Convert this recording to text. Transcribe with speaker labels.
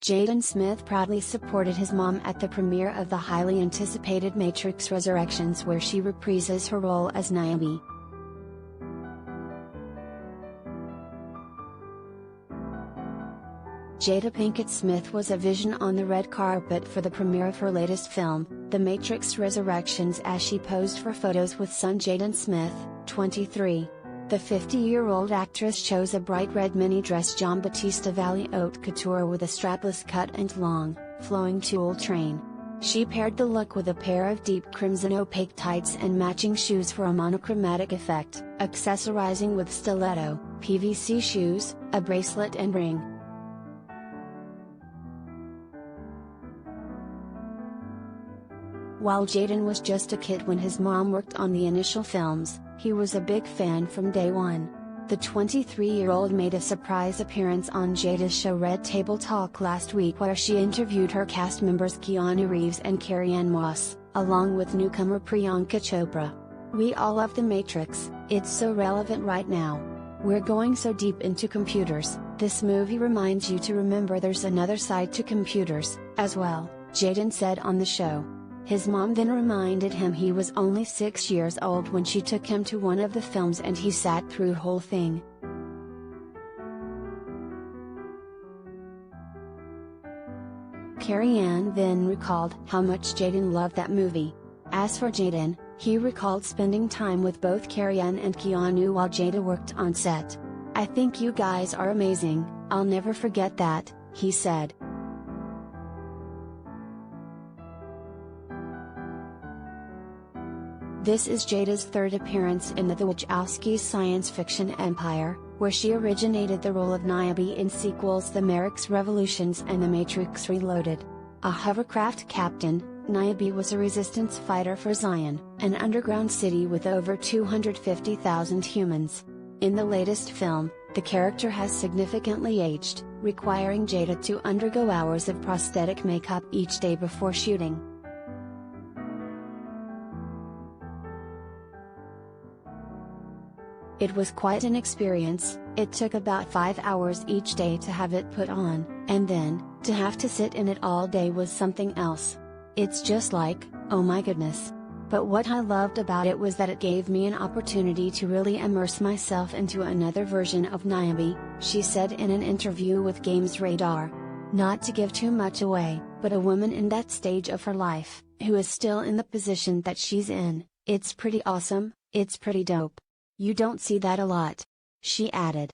Speaker 1: Jaden Smith proudly supported his mom at the premiere of the highly anticipated Matrix Resurrections, where she reprises her role as Niobe. Jada Pinkett Smith was a vision on the red carpet for the premiere of her latest film, The Matrix Resurrections, as she posed for photos with son Jaden Smith, 23. The 50-year-old actress chose a bright red mini dress Giambattista Valli Haute Couture with a strapless cut and long, flowing tulle train. She paired the look with a pair of deep crimson opaque tights and matching shoes for a monochromatic effect, accessorizing with stiletto, PVC shoes, a bracelet and ring. While Jaden was just a kid when his mom worked on the initial films, he was a big fan from day one. The 23-year-old made a surprise appearance on Jada's show Red Table Talk last week, where she interviewed her cast members Keanu Reeves and Carrie-Anne, along with newcomer Priyanka Chopra. "We all love The Matrix, it's so relevant right now. We're going so deep into computers, this movie reminds you to remember there's another side to computers, as well," Jaden said on the show. His mom then reminded him he was only 6 years old when she took him to one of the films and he sat through the whole thing. Carrie-Anne then recalled how much Jaden loved that movie. As for Jaden, he recalled spending time with both Carrie-Anne and Keanu while Jada worked on set. "I think you guys are amazing, I'll never forget that," he said. This is Jada's third appearance in the Wachowski's science fiction empire, where she originated the role of Niobe in sequels The Matrix Revolutions and The Matrix Reloaded. A hovercraft captain, Niobe was a resistance fighter for Zion, an underground city with over 250,000 humans. In the latest film, the character has significantly aged, requiring Jada to undergo hours of prosthetic makeup each day before shooting. "It was quite an experience. It took about 5 hours each day to have it put on, and then, to have to sit in it all day was something else. It's just like, oh my goodness. But what I loved about it was that it gave me an opportunity to really immerse myself into another version of Niobe," she said in an interview with Games Radar. Not to give too much away, but a woman in that stage of her life, who is still in the position that she's in, it's pretty awesome, it's pretty dope. You don't see that a lot," she added.